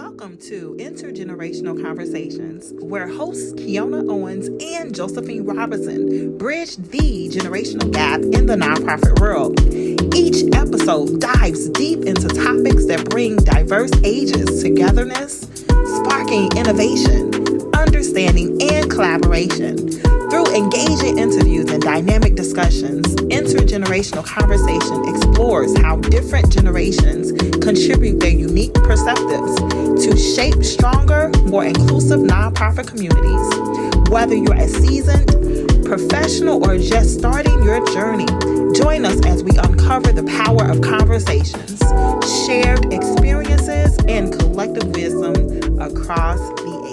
Welcome to Intergenerational Conversations, where hosts Keona, Owens, and Josephine Robinson bridge the generational gap in the nonprofit world. Each episode dives deep into topics that bring diverse ages togetherness, sparking innovation, understanding, and collaboration. Through engaging interviews and dynamic discussions, Intergenerational Conversation explores how different generations contribute their unique perspectives to shape stronger, more inclusive nonprofit communities. Whether you're a seasoned professional or just starting your journey, join us as we uncover the power of conversations, shared experiences, and collective wisdom across the age.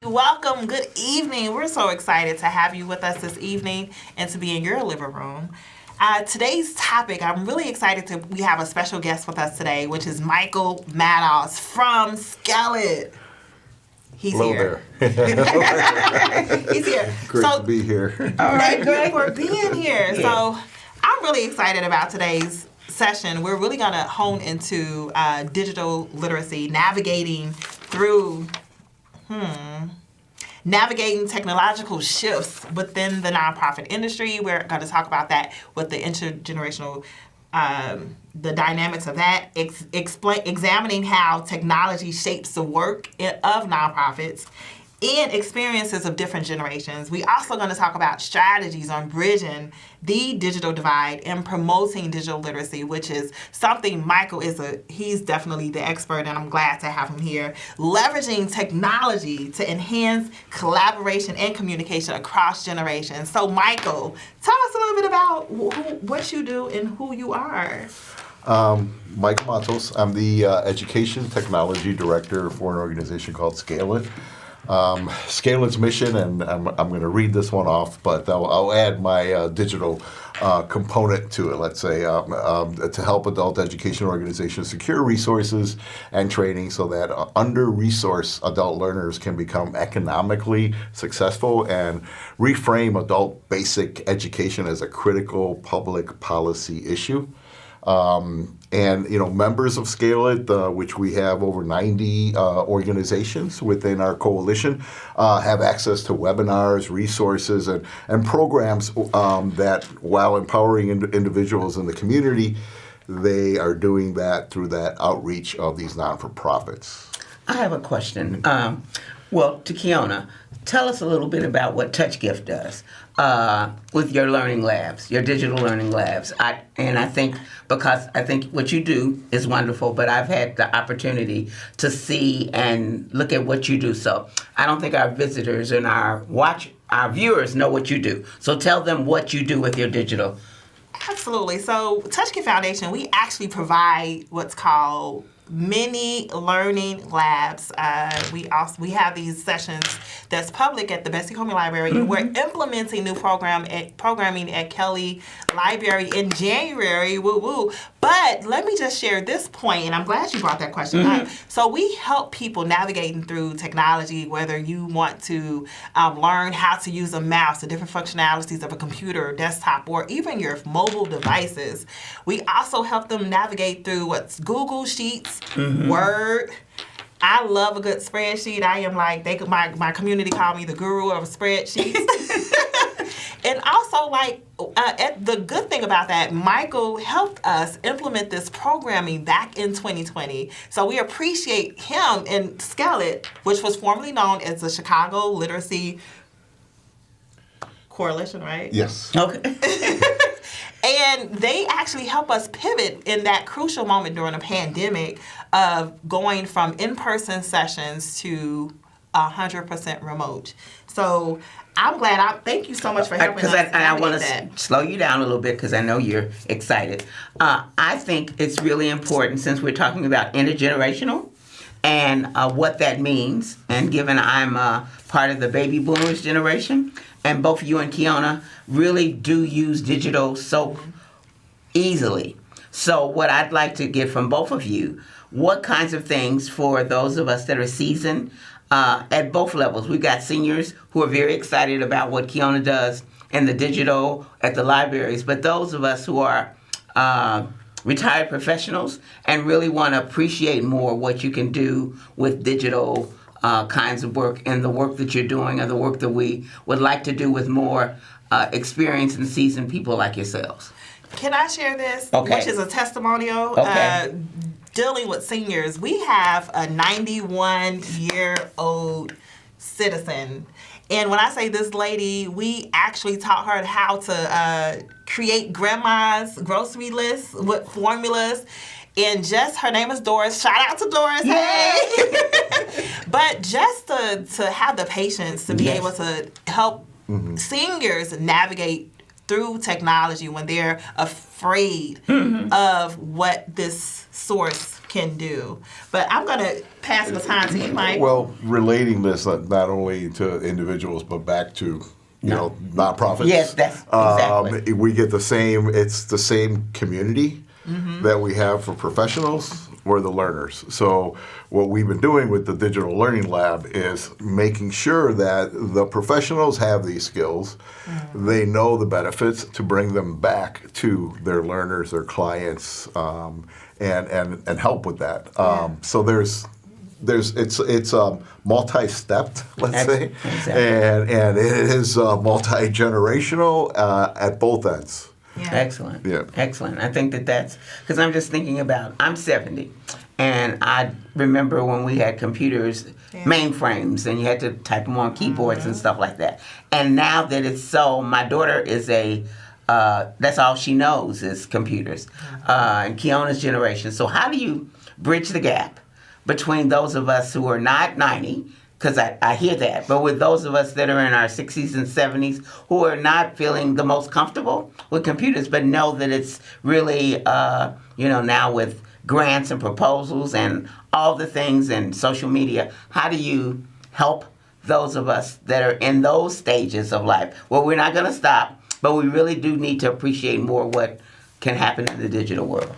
Welcome. Good evening. We're so excited to have you with us this evening and to be in your living room. Today's topic, I'm really excited we have a special guest with us today, which is Michael Matos from SCALELit. He's Hello here. There. He's here. Great to be here. All right, thank you for being here. Yeah. So I'm really excited about today's session. We're really going to hone into digital literacy, navigating technological shifts within the nonprofit industry. We're going to talk about that with the intergenerational, the dynamics of that, examining how technology shapes the work of nonprofits and experiences of different generations. We also going to talk about strategies on bridging the digital divide and promoting digital literacy, which is something Michael he's definitely the expert, and I'm glad to have him here. Leveraging technology to enhance collaboration and communication across generations. So Michael, tell us a little bit about what you do and who you are. Michael Matos. I'm the Education Technology Director for an organization called SCALELit. SCALELit's mission, and I'm going to read this one off, but I'll add my digital component to it, let's say, to help adult education organizations secure resources and training so that under-resourced adult learners can become economically successful and reframe adult basic education as a critical public policy issue. And, members of SCALELit, which we have over 90 organizations within our coalition, have access to webinars, resources, and programs that, while empowering individuals in the community, they are doing that through that outreach of these non-for-profits. I have a question. To Keona, tell us a little bit about what TouchGift does with your learning labs, your digital learning labs. I think what you do is wonderful, but I've had the opportunity to see and look at what you do. So I don't think our visitors and our viewers know what you do. So tell them what you do with your digital. Absolutely. So TouchGift Foundation, we actually provide what's called mini learning labs. We have these sessions that's public at the Bessie Comey Library, and we're implementing new programming at Kelly Library in January. Woo woo! But let me just share this point, and I'm glad you brought that question up. So we help people navigating through technology, whether you want to learn how to use a mouse, the different functionalities of a computer or desktop, or even your mobile devices. We also help them navigate through what's Google Sheets, Word. I love a good spreadsheet. I am like, my community call me the guru of spreadsheets. And also, the good thing about that, Michael helped us implement this programming back in 2020. So we appreciate him and SCALELit, which was formerly known as the Chicago Literacy Coalition, right? Yes. Okay. And they actually help us pivot in that crucial moment during a pandemic of going from in-person sessions to 100% remote. So I'm glad. Thank you so much for helping us. Because I want to slow you down a little bit because I know you're excited. I think it's really important, since we're talking about intergenerational and what that means, and given I'm part of the baby boomers generation, and both you and Keona really do use digital so easily. So what I'd like to get from both of you, what kinds of things for those of us that are seasoned at both levels. We've got seniors who are very excited about what Keona does and the digital at the libraries, but those of us who are retired professionals and really want to appreciate more what you can do with digital kinds of work and the work that you're doing and the work that we would like to do with more experienced and seasoned people like yourselves. Can I share this? Okay. Which is a testimonial. Okay. Dealing with seniors, we have a 91-year-old citizen. And when I say this lady, we actually taught her how to create grandma's grocery lists with formulas. And just, her name is Doris. Shout out to Doris. Hey! But just to have the patience to be able to help seniors navigate through technology when they're afraid of what this source can do. But I'm going to pass the time to you, Mike. Well, relating this not only to individuals but back to nonprofits. Yes, that's exactly. We get the same. It's the same community that we have for professionals. We're the learners. So what we've been doing with the Digital Learning Lab is making sure that the professionals have these skills. They know the benefits to bring them back to their learners, their clients, and help with that. So it's multi-stepped, let's say, Exactly. and it is multi-generational at both ends. Yeah. Excellent. Yeah. Excellent. I think that's because I'm just thinking about, I'm 70, and I remember when we had computers, mainframes, and you had to type them on keyboards and stuff like that. And now that it's so, my daughter is that's all she knows is computers, and Keona's generation. So how do you bridge the gap between those of us who are not 90, because I hear that, but with those of us that are in our 60s and 70s who are not feeling the most comfortable with computers, but know that it's really, now with grants and proposals and all the things and social media, how do you help those of us that are in those stages of life? Well, we're not going to stop, but we really do need to appreciate more what can happen in the digital world.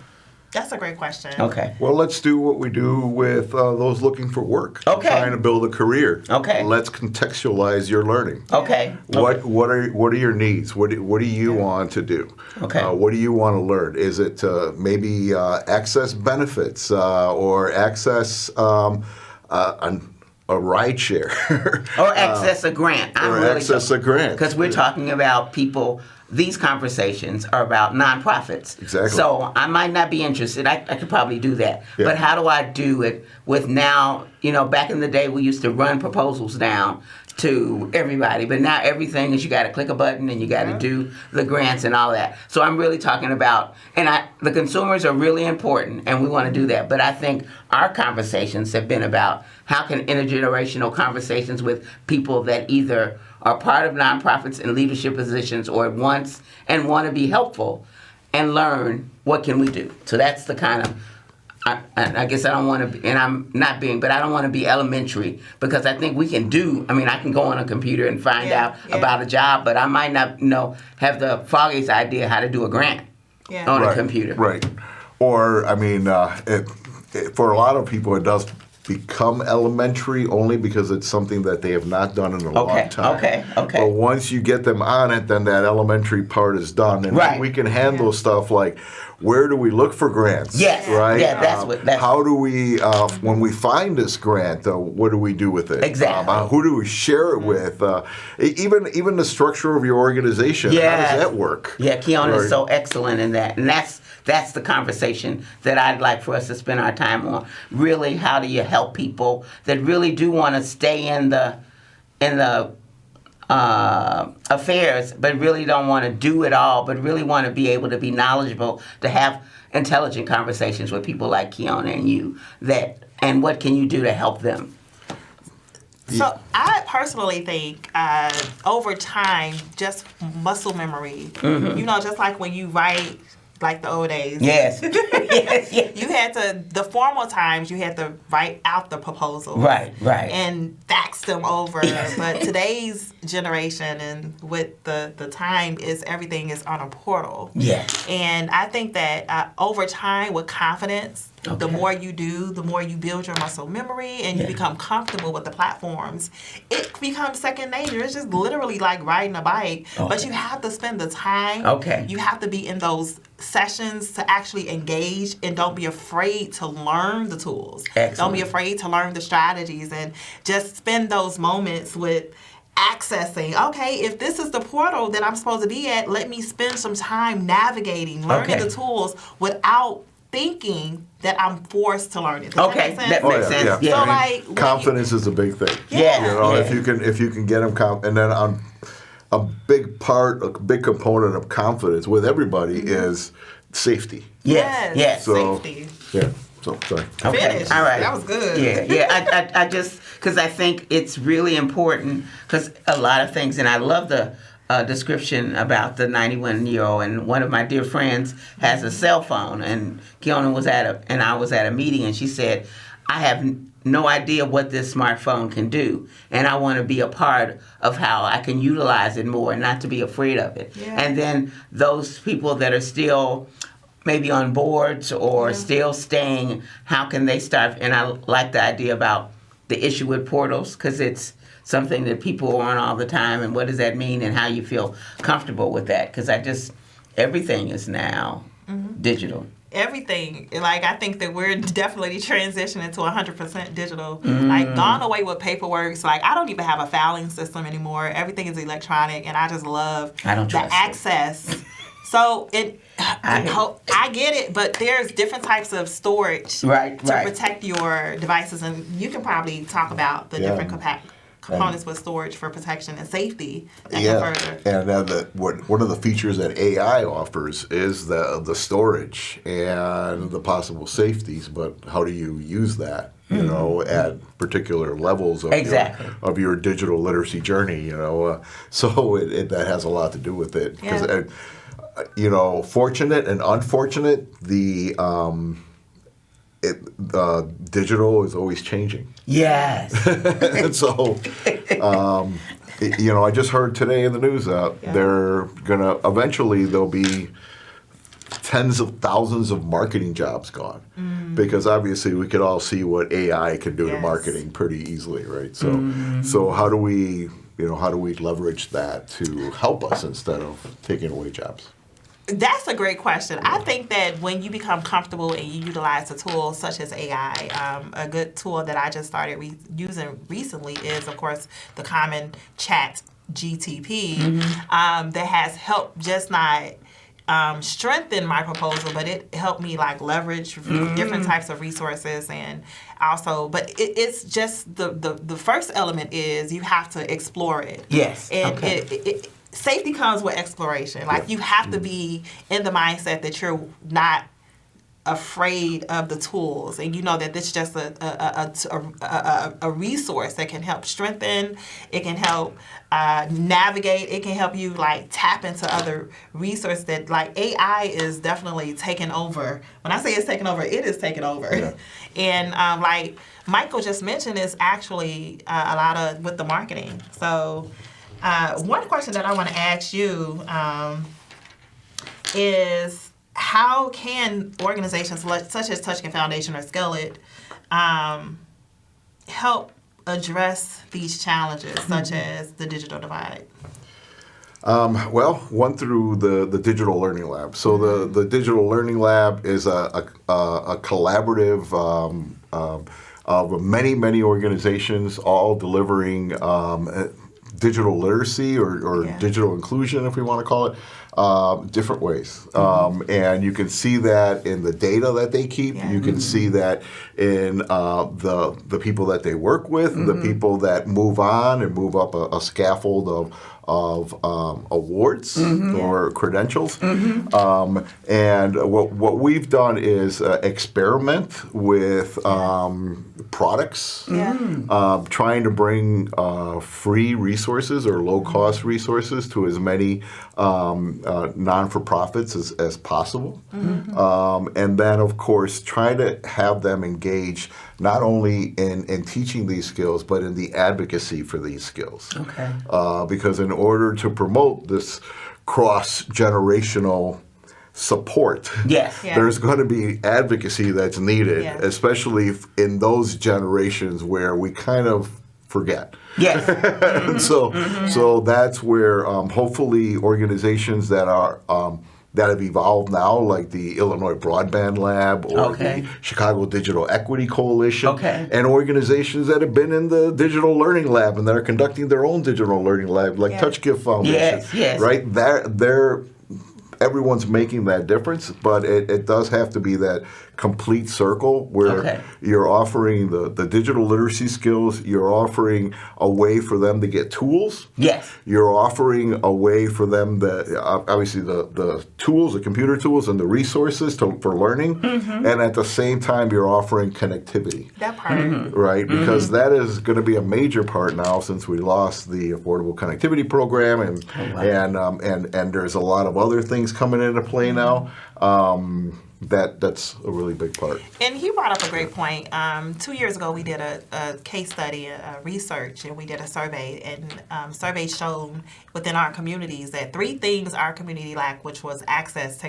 That's a great question. Okay. Well, let's do what we do with those looking for work. Okay. Trying to build a career. Okay. Let's contextualize your learning. Okay. What are your needs? What do you want to do? Okay. What do you want to learn? Is it maybe access benefits or access a ride share? Or access a grant. A grant. Because we're talking about people, these conversations are about nonprofits. Exactly. So I might not be interested. I could probably do that. Yeah. But how do I do it with now, back in the day we used to run proposals down to everybody, but now everything is you got to click a button and you got to do the grants and all that. So I'm really talking about, the consumers are really important and we want to do that. But I think our conversations have been about how can intergenerational conversations with people that either are part of nonprofits in leadership positions or want to be helpful and learn what can we do. So that's the kind of, I guess I don't want to be, and I'm not being, but I don't want to be elementary because I think we can do, I can go on a computer and find out about a job, but I might not have the foggiest idea how to do a grant on a computer. Right. Or, for a lot of people it does become elementary only because it's something that they have not done in a long time. Okay. But once you get them on it, then that elementary part is done. And then we can handle stuff like, where do we look for grants? Yes. Right? Yeah, that's how do we, when we find this grant, what do we do with it? Exactly. Who do we share it with? Even the structure of your organization, how does that work? Yeah, Keona is so excellent in that. And that's the conversation that I'd like for us to spend our time on. Really, how do you help people that really do want to stay in the affairs, but really don't want to do it all, but really want to be able to be knowledgeable, to have intelligent conversations with people like Keona and you, and what can you do to help them? So I personally think over time, just muscle memory, just like when you write, like the old days. Yes. yes. You had the formal times, you had to write out the proposals. Right. And fax them over. But today's generation and with the time everything is on a portal. Yes. And I think that over time with confidence The Okay. more you do, the more you build your muscle memory and you become comfortable with the platforms. It becomes second nature. It's just literally like riding a bike, but you have to spend the time. Okay. You have to be in those sessions to actually engage, and don't be afraid to learn the tools. Excellent. Don't be afraid to learn the strategies, and just spend those moments with accessing, okay, if this is the portal that I'm supposed to be at, let me spend some time navigating, learning Okay. the tools without thinking that I'm forced to learn it. Does Okay, that make sense? that makes sense. yeah. So Yeah. like when Confidence is a big thing. Yeah. You know, Yeah. if you can get them and then on a big component of confidence with everybody is safety. Yes. So safety. yeah. So sorry. Okay. Finish. All right. That was good. Yeah. I just, because I think it's really important, because a lot of things, and I love the description about the 91-year-old, and one of my dear friends has a cell phone, and Keona was and I was at a meeting, and she said, I have no idea what this smartphone can do, and I want to be a part of how I can utilize it more and not to be afraid of it. Yeah. And then those people that are still maybe on boards or still staying, how can they start? And I like the idea about the issue with portals, because it's something that people are on all the time, and what does that mean, and how you feel comfortable with that, because everything is now digital. Everything. Like, I think that we're definitely transitioning to 100% digital. Like, gone away with paperwork. So, like, I don't even have a filing system anymore. Everything is electronic, and I just love I don't the trust it. access. So, I get it, but there's different types of storage Right. to protect your devices, and you can probably talk about the Yeah. different components with storage for protection and safety that Yeah, can further. and then one of the features that AI offers is the storage and the possible safeties. But how do you use that? You know, at particular levels of Exactly. your digital literacy journey. You know, so that has a lot to do with it. Yeah. You know, fortunate and unfortunate, the digital is always changing. Yes. And so, you know, I just heard today in the news they're gonna eventually there'll be tens of thousands of marketing jobs gone, because obviously we could all see what AI can do to Yes. marketing pretty easily, right? So how do we leverage that to help us instead of taking away jobs? That's a great question. I think that when you become comfortable and you utilize a tool such as AI, a good tool that I just started using recently is, of course, the common chat GTP that has helped just not strengthen my proposal, but it helped me like leverage different types of resources, and also, but it's just the first element is you have to explore it. Yes. And Okay. safety comes with exploration. Like, you have to be in the mindset that you're not afraid of the tools, and you know that this is just a resource that can help strengthen. It can help navigate. It can help you like tap into other resources that, like, AI is definitely taking over. When I say it's taking over, it is taking over. Yeah. And like Michael just mentioned, is actually a lot of with the marketing. So. One question that I want to ask you is, how can organizations such as Touchkin Foundation or SCALELit help address these challenges, such as the digital divide? Well, one through the Digital Learning Lab. So the Digital Learning Lab is a collaborative of many organizations, all delivering digital literacy or digital inclusion, if we want to call it, different ways. And you can see that in the data that they keep. Yeah. You can see that in the people that they work with, the people that move on and move up a scaffold of awards or credentials. And what we've done is experiment with products, trying to bring free resources or low-cost resources to as many non-for-profits as possible. And then, of course, try to have them engage not only in teaching these skills, but in the advocacy for these skills. Okay. Because in order to promote this cross-generational support. Yes. Yeah. There's going to be advocacy that's needed, Yeah. especially in those generations where we kind of forget. Yes. So that's where hopefully organizations that are that have evolved now, like the Illinois Broadband Lab or Okay. the Chicago Digital Equity Coalition, Okay. and organizations that have been in the Digital Learning Lab and that are conducting their own digital learning lab, like Yeah. TouchGift Foundation. Yes. Right? They're everyone's making that difference, but it does have to be that complete circle where Okay. you're offering the digital literacy skills, you're offering a way for them to get tools. Yes. You're offering a way for them to, obviously, the tools, the computer tools, and the resources for learning. And at the same time, you're offering connectivity, That part. right? Because that is going to be a major part now since we lost the Affordable Connectivity Program, and there's a lot of other things coming into play now. That's a really big part. And he brought up a great point. 2 years ago, we did a case study, a research, and we did a survey. And surveys showed within our communities that 3 things our community lacked, which was access,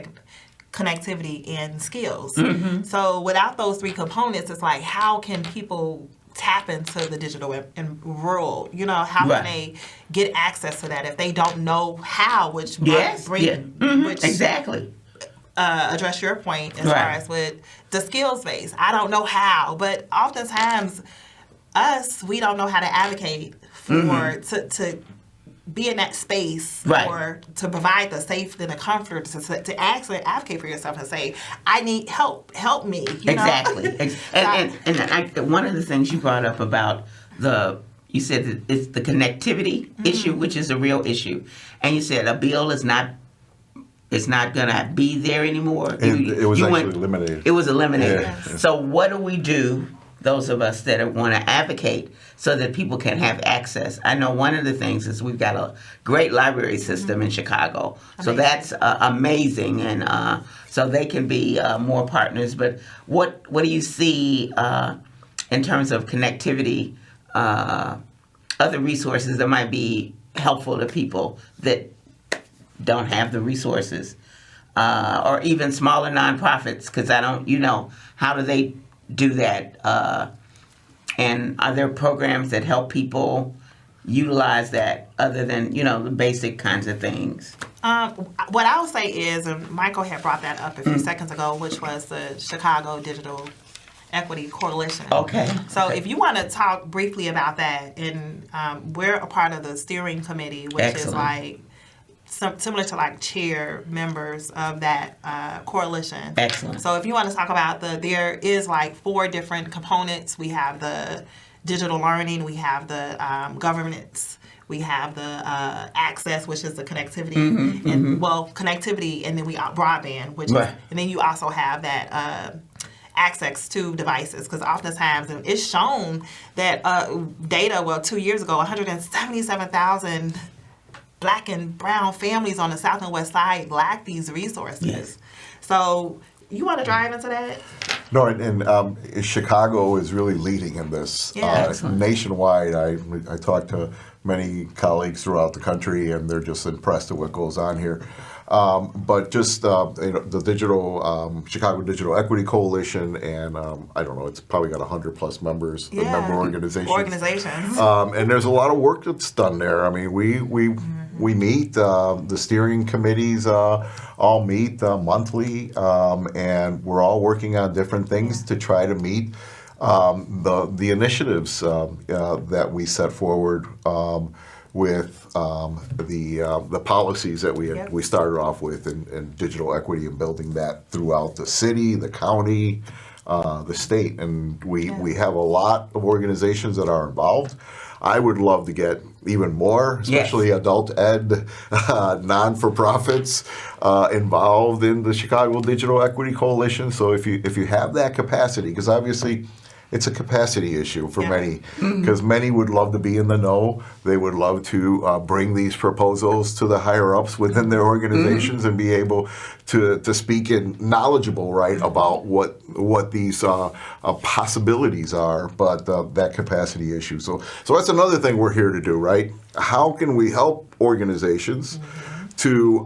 connectivity, and skills. So without those 3 components, it's like, how can people tap into the digital and rural? You know, how Right. can they get access to that if they don't know how? Which Yes. bring, Yeah. which Exactly. address your point as Right. far as with the skills base. I don't know how, but oftentimes we don't know how to advocate for to be in that space Right. or to provide the safety and the comfort to actually advocate for yourself and say, I need help me. You know? Exactly. And one of the things you brought up about you said that it's the connectivity issue, which is a real issue. And you said a bill is not going to be there anymore. And it was actually eliminated. It was eliminated. Yeah. So what do we do, those of us that want to advocate, so that people can have access? I know one of the things is we've got a great library system in Chicago. So that's amazing. And so they can be more partners. But what do you see in terms of connectivity, other resources that might be helpful to people that don't have the resources, or even smaller nonprofits? Because how do they do that? And are there programs that help people utilize that other than, the basic kinds of things? What I would say is, and Michael had brought that up a few seconds ago, which was the Chicago Digital Equity Coalition. Okay. So if you want to talk briefly about that, and we're a part of the steering committee, which is Excellent. like similar to like chair members of that coalition. Excellent. So if you want to talk about there is like 4 different components. We have the digital learning, we have the governance, we have the access, which is the connectivity, connectivity, and then we broadband, which Right. is, and then you also have that access to devices, because oftentimes it's shown that 2 years ago, 177,000 Black and brown families on the South and West Side lack these resources. Yes. So you want to drive into that? No, and Chicago is really leading in this. Yeah. Excellent. Nationwide, I talk to many colleagues throughout the country, and they're just impressed at what goes on here. But just the digital Chicago Digital Equity Coalition, and I don't know, it's probably got 100+ members, the member organizations. And there's a lot of work that's done there. I mean, we meet, the steering committees all meet monthly, and we're all working on different things to try to meet the initiatives that we set forward with the policies that we started off with in digital equity and building that throughout the city, the county, the state, and we have a lot of organizations that are involved. I would love to get even more, especially adult ed, non-for-profits involved in the Chicago Digital Equity Coalition. So if you have that capacity, because obviously it's a capacity issue for many, because many would love to be in the know. They would love to bring these proposals to the higher ups within their organizations and be able to speak in knowledgeable, about what these possibilities are, but that capacity issue. So that's another thing we're here to do, right? How can we help organizations to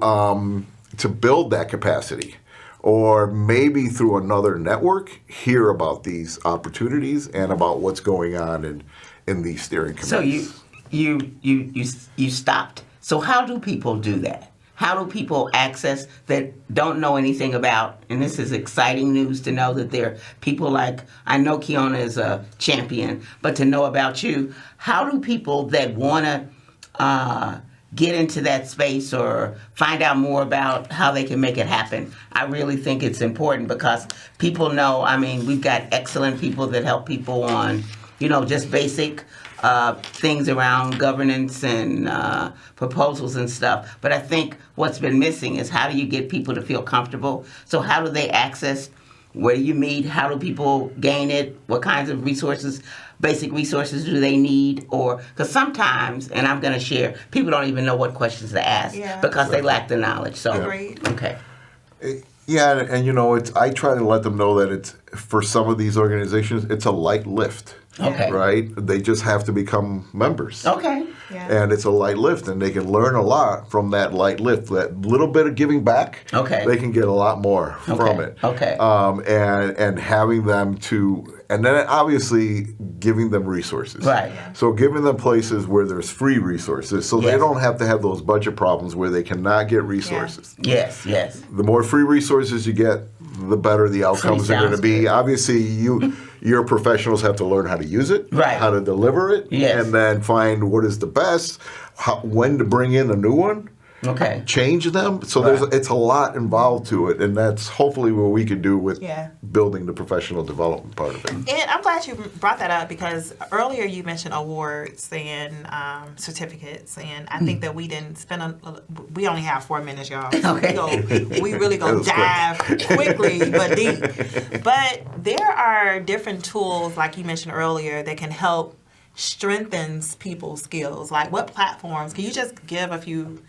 to build that capacity, or maybe through another network, hear about these opportunities and about what's going on in these steering committees. So you stopped. So how do people do that? How do people access that don't know anything about, and this is exciting news to know that there are people like, I know Keona is a champion, but to know about you, how do people that want to get into that space or find out more about how they can make it happen? I really think it's important because people know, I mean, we've got excellent people that help people on, just basic things around governance and proposals and stuff. But I think what's been missing is how do you get people to feel comfortable? So how do they access? Where do you meet? How do people gain it? What kinds of resources, basic resources do they need? Or because sometimes, and I'm going to share, people don't even know what questions to ask because they lack the knowledge. So, Agreed. Okay. Yeah, and I try to let them know that it's, for some of these organizations, it's a light lift. Okay. Right? They just have to become members. Okay. Yeah. And it's a light lift, and they can learn a lot from that light lift. That little bit of giving back, Okay. they can get a lot more from it. Okay. And having them to, and then obviously giving them resources. Right. So giving them places where there's free resources, so they Yes. don't have to have those budget problems where they cannot get resources. Yes. The more free resources you get, the better the outcomes are going to sounds be. good. Obviously, your professionals have to learn how to use it, Right. how to deliver it, Yes. and then find what is the best, when to bring in a new one, Okay. change them. So Right. it's a lot involved to it, and that's hopefully what we can do with Yeah. building the professional development part of it. And I'm glad you brought that up because earlier you mentioned awards and certificates, and I think that we didn't spend. We only have 4 minutes, y'all. Okay. We really That go was dive quickly but deep. But there are different tools, like you mentioned earlier, that can help strengthens people's skills. Like what platforms? Can you just give a few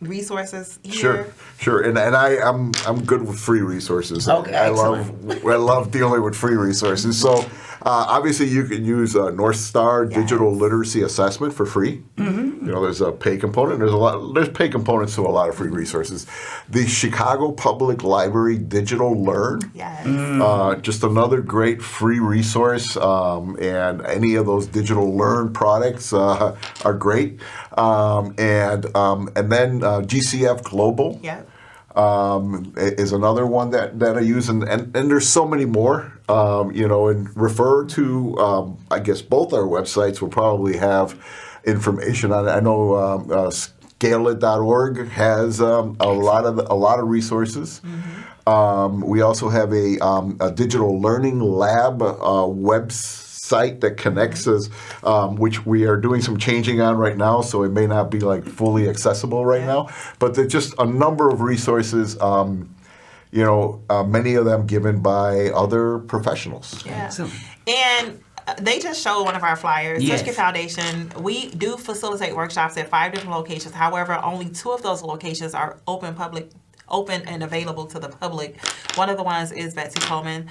resources here? Sure, and I'm good with free resources. Okay, I excellent. love dealing with free resources. So obviously you can use North Star Digital Literacy Assessment for free. Mm-hmm. There's a pay component. There's pay components to a lot of free resources. The Chicago Public Library Digital Learn. Yes. Just another great free resource, and any of those digital learn products are great. And then GCF Global Yep. is another one that I use, and there's so many more. And refer to I guess both our websites will probably have information on it. I know SCALELit.org has a lot of resources. Mm-hmm. We also have a digital learning lab website that connects us, which we are doing some changing on right now, so it may not be like fully accessible right now. But there's just a number of resources. Many of them given by other professionals. Yeah. And they just showed one of our flyers. Yes. Touchkit Foundation, we do facilitate workshops at 5 different locations. However, only 2 of those locations are open and available to the public. One of the ones is Betsy Coleman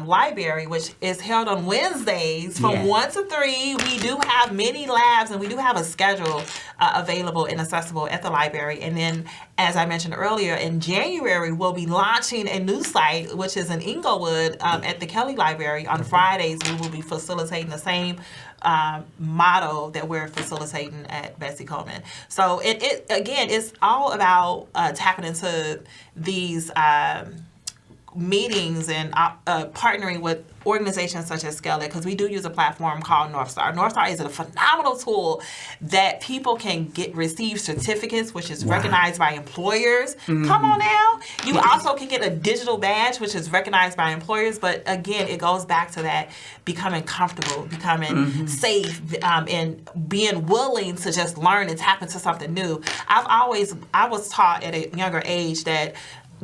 Library, which is held on Wednesdays from 1 to 3. We do have many labs, and we do have a schedule available and accessible at the library. And then, as I mentioned earlier, in January, we'll be launching a new site, which is in Inglewood at the Kelly Library. On Fridays, we will be facilitating the same model that we're facilitating at Betsy Coleman. So it again, it's all about tapping into these meetings and partnering with organizations such as SCALELit, because we do use a platform called North Star. North Star is a phenomenal tool that people can receive certificates, which is recognized by employers. Mm-hmm. Come on now. You also can get a digital badge, which is recognized by employers. But again, it goes back to that becoming comfortable, becoming safe, and being willing to just learn and tap into something new. I was taught at a younger age that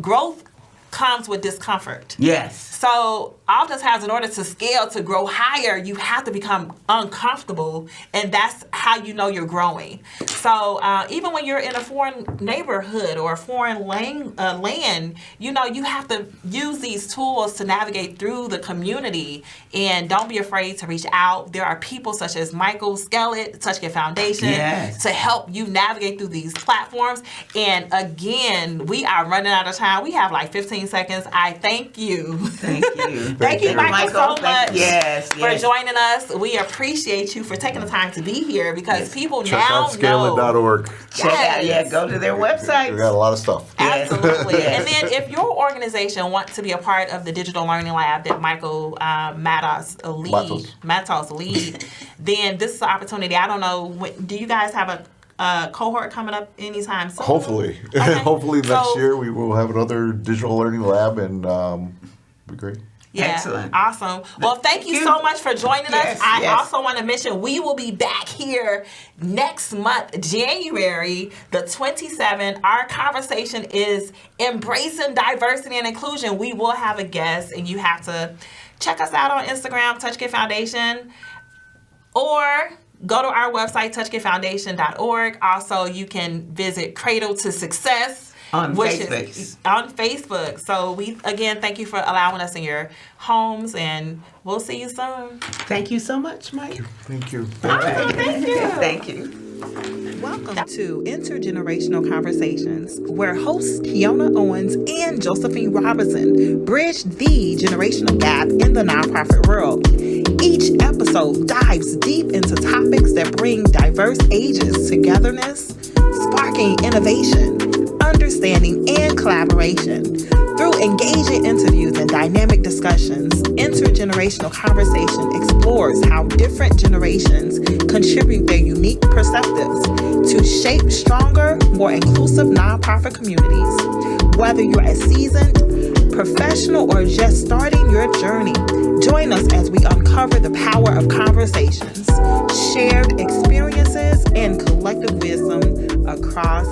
growth comes with discomfort. Yes. So oftentimes, in order to scale, to grow higher, you have to become uncomfortable, and that's how you know you're growing. So even when you're in a foreign neighborhood or a foreign land, you know, you have to use these tools to navigate through the community, and don't be afraid to reach out. There are people such as Michael, SCALELit, TouchGift Foundation, to help you navigate through these platforms. And again, we are running out of time. We have like 15 seconds. I thank you. Thank you. Thank you, Michael, so much for joining us. We appreciate you for taking the time to be here, because people Check now out SCALELit.org. Check out, go to their website. We got a lot of stuff. Absolutely. And then if your organization wants to be a part of the Digital Learning Lab that Michael Matos lead, then this is an opportunity. I don't know, do you guys have a cohort coming up anytime soon? Hopefully. Okay. Hopefully next year we will have another digital learning lab, and be great. Yeah, excellent. Awesome. Well, thank you so much for joining us. I yes. also want to mention we will be back here next month, January the 27th. Our conversation is embracing diversity and inclusion. We will have a guest, and you have to check us out on Instagram, TouchGift Foundation, or go to our website, touchgiftfoundation.org. Also, you can visit Cradle to Success on Facebook. So we, again, thank you for allowing us in your homes, and we'll see you soon. Thank you so much, Mike. Thank you. Thank you. Thank you. Welcome to Intergenerational Conversations, where hosts Keona, Owens, and Josephine Robinson bridge the generational gap in the nonprofit world. Each episode dives deep into topics that bring diverse ages togetherness, sparking innovation, understanding, and collaboration. Through engaging interviews and dynamic discussions, Intergenerational Conversation explores how different generations contribute their unique perspectives to shape stronger, more inclusive nonprofit communities. Whether you're a seasoned professional or just starting your journey, join us as we uncover the power of conversations, shared experiences, and collective wisdom across